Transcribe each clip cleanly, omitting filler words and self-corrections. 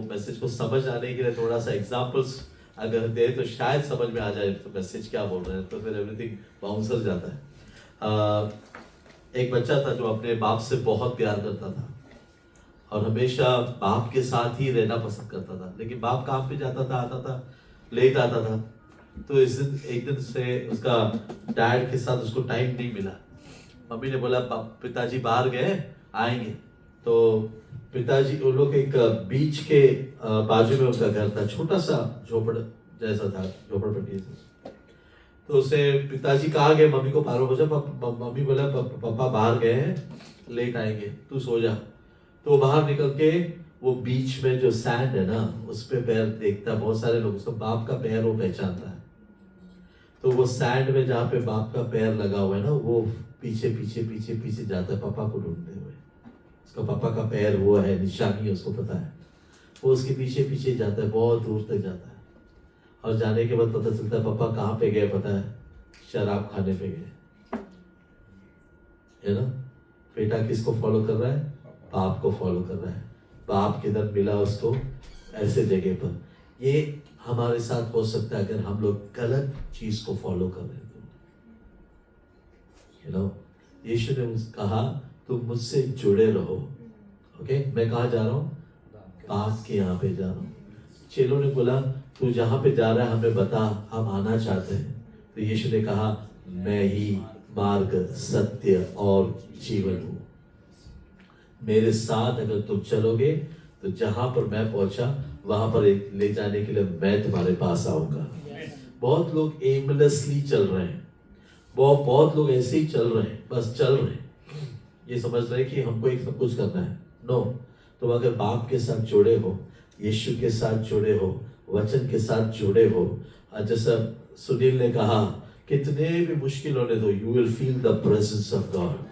Message को समझ आने के लिए थोड़ा सा एग्जाम्पल्स अगर दे तो शायद समझ में आ जाए तो मैसेज क्या बोल रहे हैं, तो फिर एवरीथिंग बाउंसर जाता है। एक बच्चा था जो अपने बाप से बहुत प्यार करता था और हमेशा बाप के साथ ही रहना पसंद करता था, लेकिन बाप काम पे जाता था, आता था, लेट आता था। तो इस दिन एक दिन से उसका डैड के साथ उसको टाइम नहीं मिला। मम्मी ने बोला पिताजी बाहर गए, आएंगे। तो पिताजी, उन लोग एक बीच के बाजू में उनका घर था, छोटा सा झोपड़ जैसा था, झोपड़पट्टी से। तो उसे पिताजी कहा गए, मम्मी को 12 बजे, मम्मी बोला पापा बाहर गए हैं, लेट आएंगे, तू सो जा। तो वो बाहर निकल के वो बीच में जो सैंड है ना, उस पे पैर देखता, बहुत सारे लोग उसका बाप का पैर वो पहचानता है। तो वो सैंड में जहाँ पे बाप का पैर लगा हुआ है ना, वो पीछे पीछे पीछे पीछे जाता है पापा को ढूंढते हुए। उसका पापा का पैर वो है, निशानी है, उसको पता है। वो उसके पीछे पीछे जाता है, बहुत दूर तक जाता है। और जाने के बाद पता चलता है पापा कहाँ पे गए, पता है, शराब खाने पे गए, है ना। बेटा किसको फॉलो कर रहा है? बाप को फॉलो कर रहा है। बाप किधर मिला उसको? ऐसे जगह पर। ये हमारे साथ हो सकता है अगर हम लोग गलत चीज को फॉलो कर रहे हैं तो। यीशु ने कहा तुम मुझसे जुड़े रहो। ओके, मैं कहाँ जा रहा हूँ? बाप के यहाँ पे जा रहा हूँ। चेलों ने बोला तू जहाँ पे जा रहा है हमें बता, हम आना चाहते हैं। तो यीशु ने कहा मैं ही मार्ग, सत्य और जीवन हूँ। मेरे साथ अगर तुम चलोगे तो जहां पर मैं पहुंचा वहां पर ले जाने के लिए मैं तुम्हारे पास आऊंगा। बहुत लोग एमलेसली चल रहे हैं, बहुत लोग ऐसे ही चल रहे हैं, बस चल रहे हैं, ये समझ रहे हैं कि हमको एक सब कुछ करना है। नो, तुम अगर बाप के साथ जुड़े हो, यीशु के साथ जुड़े हो, वचन के साथ जुड़े हो, जैसा सुनील ने कहा, कितने भी मुश्किल होने दो, you will feel the presence of God.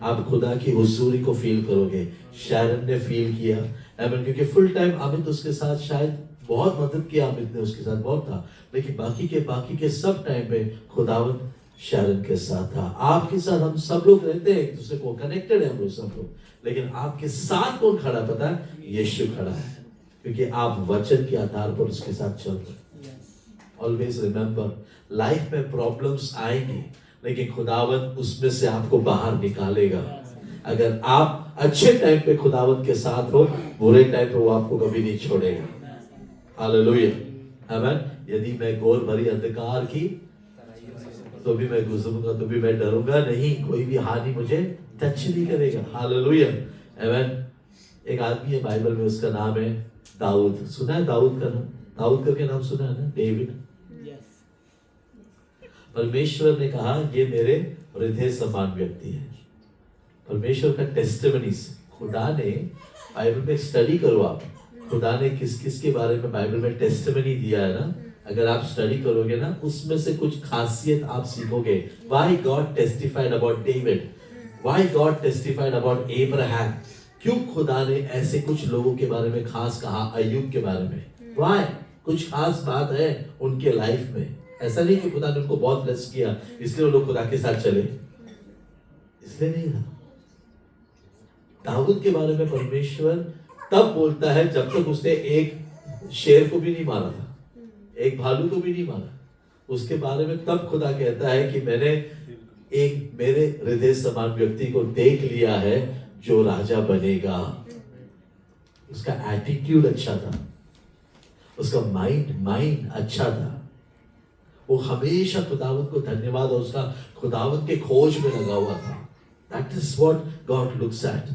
आप खुदा की हुजूरी को फील करोगे। शैरन ने फील किया, क्योंकि फुल टाइम अमित उसके साथ शायद बहुत मदद किया, अमित ने उसके साथ बहुत था, लेकिन बाकी के सब टाइम पे खुदावन शैरन के साथ था। आपके साथ हम सब लोग रहते हैं, एक दूसरे को कनेक्टेड है हम लोग सब लोग, लेकिन आपके साथ कौन खड़ा पता है? यीशु खड़ा है, क्योंकि आप वचन के आधार पर उसके साथ चल रहे हैं। ऑलवेज रिमेंबर, लाइफ में प्रॉब्लम्स आएंगी, लेकिन खुदावन उसमें से आपको बाहर निकालेगा। अगर आप अच्छे टाइम पे खुदावन के साथ हो, बुरे टाइम पे वो आपको कभी नहीं छोड़ेगा। हालेलुया, आमीन। यदि मैं घोर भरी अंधकार की तो भी मैं गुजरूंगा, तो भी मैं डरूंगा नहीं, कोई भी हानि मुझे टच नहीं करेगा। हालेलुया, आमीन। एक आदमी है बाइबल में, उसका नाम है दाऊद। सुना है दाऊद का नाम? दाऊद करके नाम सुना है ना? डेविड। परमेश्वर ने कहा ये मेरे हृदय समान व्यक्ति है। परमेश्वर का टेस्टिमनीज, खुदा ने बाइबल में स्टडी करो आप, खुदा ने किस किस के बारे में बाइबल में टेस्टिमनी दिया है ना, अगर आप स्टडी करोगे ना, उसमें से कुछ खासियत आप सीखोगे। Why God testified about David, why God testified about Abraham, क्यों खुदा ने ऐसे कुछ लोगों के बारे में खास कहा, अय्यूब के बारे में, व्हाई, कुछ खास बात है उनके लाइफ में। ऐसा नहीं कि खुदा ने उनको बहुत ब्लेस किया इसलिए वो लोग खुदा के साथ चले, इसलिए नहीं था। दाऊद के बारे में परमेश्वर तब बोलता है जब तक उसने एक शेर को भी नहीं मारा था, एक भालू को भी नहीं मारा। उसके बारे में तब खुदा कहता है कि मैंने एक मेरे हृदय समान व्यक्ति को देख लिया है जो राजा बनेगा। उसका एटीट्यूड अच्छा था, उसका माइंड अच्छा था, वो हमेशा खुदावंत को धन्यवाद और उसका खुदावंत के खोज में लगा हुआ था। That is what God looks at.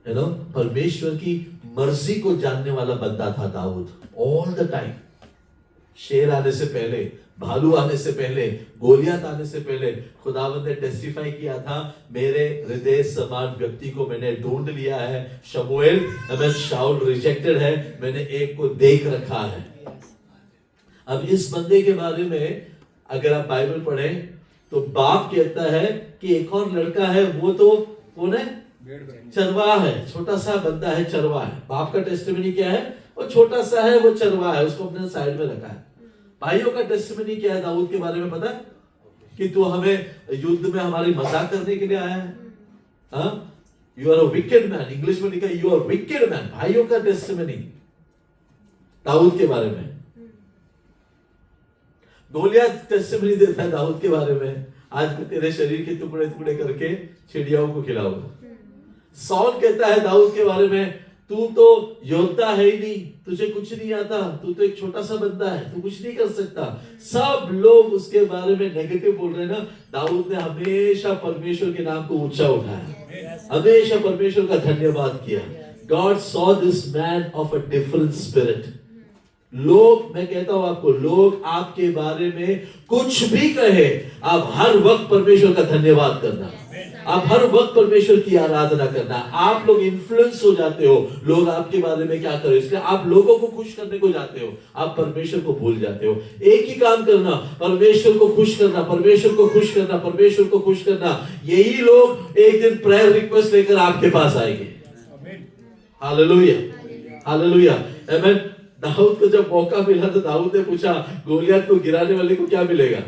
You know, परमेश्वर की मर्जी को जानने वाला बंदा था दाऊद। All the time, शेर आने से पहले, भालू आने से पहले, गोलियत आने से पहले, खुदावंत ने टेस्टिफाई किया था मेरे हृदय समान व्यक्ति को मैंने ढूंढ लिया है। शमूएल, मैं शाऊल रिजेक्टेड है, मैंने एक को देख रखा है। अब इस बंदे के बारे में अगर आप बाइबल पढ़ें तो बाप कहता है कि एक और लड़का है, वो तो कौन है? चरवाहा है, छोटा सा बंदा है, चरवाहा है। बाप का टेस्टिमनी क्या है? वो छोटा सा है, वो चरवाहा है, उसको अपने साइड में रखा है। भाइयों का टेस्टिमनी क्या है दाऊद के बारे में पता है? कि तू हमें युद्ध में हमारी मजाक करने के लिए आया है, हाँ? You are a wicked man, English में लिखा है यू आर विकेड मैन। भाइयों का टेस्टिमनी दाऊद के बारे में। गोलियत टेस्टिमनी देता है दाऊद के बारे में, आज मैं तेरे शरीर के टुकड़े टुकड़े करके चिड़ियाओं को खिलाऊंगा। सौल कहता है दाऊद के बारे में, तू तो योद्धा है ही नहीं, तुझे कुछ नहीं आता, तू तो एक छोटा सा बंदा है, तू कुछ नहीं कर सकता। सब लोग उसके बारे में नेगेटिव बोल रहे हैं ना। दाऊद ने हमेशा परमेश्वर के नाम को ऊंचा उठाया, हमेशा परमेश्वर का धन्यवाद किया। God saw this man of a different spirit. लोग, मैं कहता हूं आपको, लोग आपके बारे में कुछ भी कहे, आप हर वक्त परमेश्वर का धन्यवाद करना, आप हर वक्त परमेश्वर की आराधना करना। आप लोग इन्फ्लुएंस हो जाते हो लोग आपके बारे में क्या करें, इसलिए आप लोगों को खुश करने को जाते हो, आप परमेश्वर को भूल जाते हो। एक ही काम करना, परमेश्वर को खुश करना, परमेश्वर को खुश करना, परमेश्वर को खुश करना। यही लोग एक दिन प्रेयर रिक्वेस्ट लेकर आपके पास आएंगे। हालेलुया, हालेलुया, आमीन। दाऊद को जब मौका मिला तो दाऊद ने पूछा, गोलियत को गिराने वाले को क्या मिलेगा,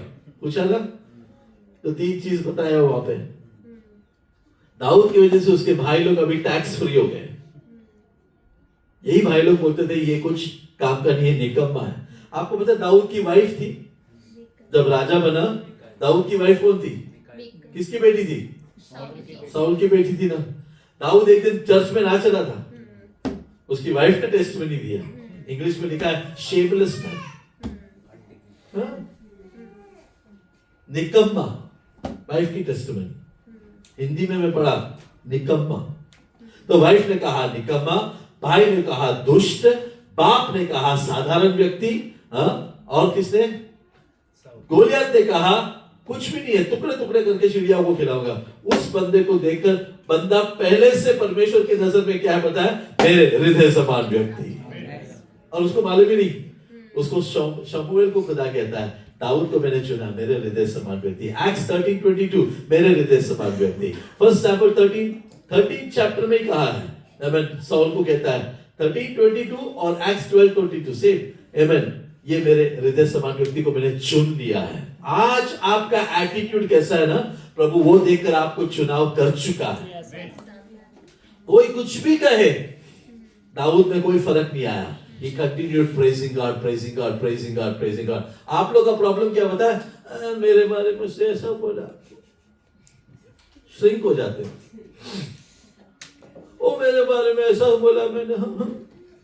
पूछा ना, तो 3 चीज बताया वहां पे। दाऊद की वजह से उसके भाई लोग अभी टैक्स फ्री हो गए। यही भाई लोग बोलते थे ये कुछ काम का नहीं है, निकम्मा है। आपको पता दाऊद की वाइफ थी, जब राजा बना, दाऊद की वाइफ कौन थी, किसकी बेटी थी, साउल की बेटी थी ना। दाऊद एक दिन चर्च में नाच रहा था, उसकी वाइफ ने टेस्टिमनी दिया। इंग्लिश में लिखा है शेमलेस मैन, निकम्मा, वाइफ की टेस्टिमनी। हिंदी में मैं पढ़ा निकम्मा। तो वाइफ ने कहा निकम्मा, भाई ने कहा दुष्ट, बाप ने कहा साधारण व्यक्ति, और किसने, गोलियत ने कहा कुछ भी नहीं है, टुकड़े टुकड़े करके चिड़ियाओं को खिलाऊंगा। उस बंदे को देखकर बंदा पहले से परमेश्वर की नजर में क्या है पता है, मेरे हृदय समान व्यक्ति। और उसको मालूम ही नहीं, उसको शमूएल को खुदा कहता है, दाऊद को मैंने चुना, मेरे हृदय समान व्यक्ति। एक्ट्स 13:22, मेरे हृदय समान व्यक्ति। फर्स्ट सैमुएल 13 चैप्टर में कहा है, आमीन। सौल को कहता है 13:22 और एक्ट्स 12:22 सेम, आमीन। ये मेरे हृदय समान व्यक्ति को मैंने चुन लिया है। आज आपका एटीट्यूड कैसा है ना, प्रभु वो देखकर आपको चुनाव कर चुका है। कोई कुछ भी कहे, दाऊद में कोई फर्क नहीं आया। He continued praising God, praising God, praising God, praising God. आप लोग का प्रॉब्लम क्या बता है, मेरे बारे में से ऐसा बोला, श्रिंक हो जाते हैं। ओ मेरे बारे में ऐसा बोला मैंने,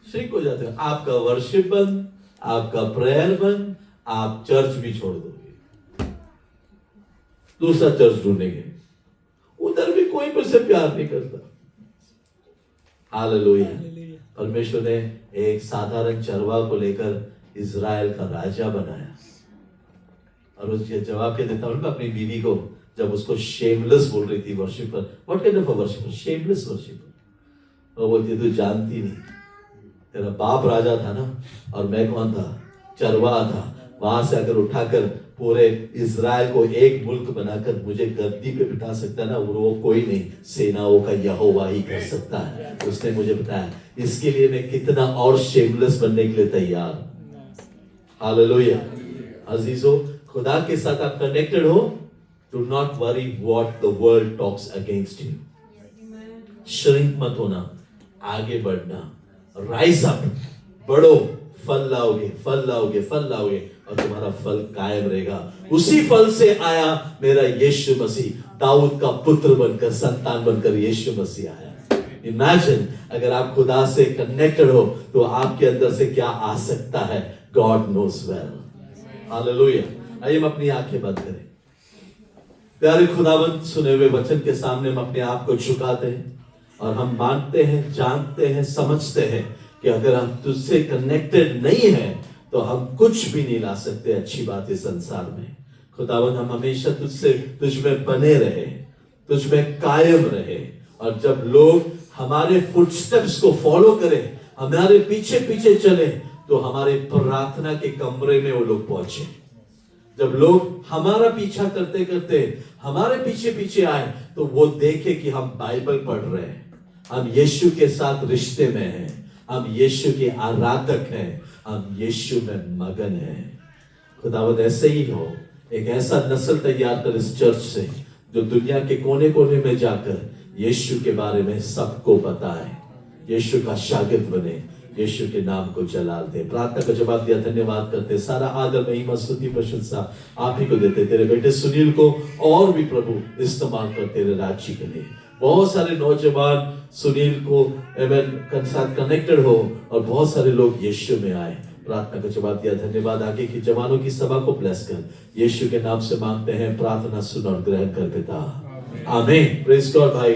श्रिंक हो जाते हैं। आपका वर्शिप बंद, आपका प्रेयर बंद, आप चर्च भी छोड़ दोगे, दूसरा चर्च ढूंढेंगे, उधर भी कोई मुझसे प्यार नहीं करता। हालेलुया। परमेश्वर ने एक साधारण चरवाहा को लेकर इजराइल का राजा बनाया। और उसके जवाब क्या देता हूं मैं अपनी बीवी को, जब उसको शेमलेस बोल रही थी worshipper, what kind of a worshipper, shameless worshipper. और बोलती तू जानती नहीं, तेरा बाप राजा था ना, और मैं कौन था, चरवाहा था। वहां से अगर उठाकर पूरे इजराइल को एक मुल्क बनाकर मुझे गद्दी पे बिठा सकता है ना, वो कोई नहीं, सेनाओं का यहोवा ही कर सकता है। उसने मुझे बताया, इसके लिए मैं कितना और शेमलेस बनने के लिए तैयार हूं। हालेलुया। अजीजों, खुदा के साथ आप कनेक्टेड हो, do not worry what the world talks against you. Shrink मत होना, आगे बढ़ना, राइज अप, बढ़ो, फल लाओगे, फल लाओगे, फल लाओगे, और तुम्हारा फल कायम रहेगा। उसी फल से आया मेरा यीशु मसीह, दाऊद का पुत्र बनकर, संतान बनकर यीशु मसीह आया। इमेजिन, अगर आप खुदा से कनेक्टेड हो तो आपके अंदर से क्या आ सकता है, गॉड नोस वेल। हालेलुया। आइए हम अपनी आंखें बंद करें। प्यारे खुदावंद, सुने हुए वचन के सामने हम अपने आप को झुकाते हैं, और हम मानते हैं, जानते हैं, समझते हैं कि अगर हम तुझसे कनेक्टेड नहीं हैं तो हम कुछ भी नहीं ला सकते अच्छी बात इस संसार में। खुदावंद, हम हमेशा तुझ में बने रहे, तुझ में कायम रहे, और जब लोग हमारे फुटस्टेप्स को फॉलो करें, हमारे पीछे पीछे चले, तो हमारे प्रार्थना के कमरे में वो लोग पहुंचे। जब लोग हमारा पीछा करते करते हमारे पीछे पीछे आए, तो वो देखे कि हम बाइबल पढ़ रहे हैं, हम यीशु के साथ रिश्ते में हैं, हम यीशु के आराधक हैं, हम यीशु में मगन हैं। खुदावंद, ऐसे ही हो, एक ऐसा नस्ल तैयार कर इस चर्च से, जो दुनिया के कोने कोने में जाकर यीशु के बारे में सबको बताएं, यीशु का शागिर्द बने, यीशु के नाम को जलाल दे। प्रार्थना का जवाब दिया, धन्यवाद करते, सारा आदर महिमा स्तुति प्रशंसा आप ही को देते। तेरे बेटे सुनील को और भी प्रभु इस्तेमाल कर तेरे राज्य के लिए। बहुत सारे नौजवान सुनील को एमन साथ कनेक्टेड हो और बहुत सारे लोग यीशु में आए। प्रार्थना का जवाब दिया, धन्यवाद। आगे की जवानों की सभा को ब्लेस कर, यीशु के नाम से मांगते हैं, प्रार्थना सुन और ग्रहण कर पिता, आमीन। प्रेज गॉड भाई।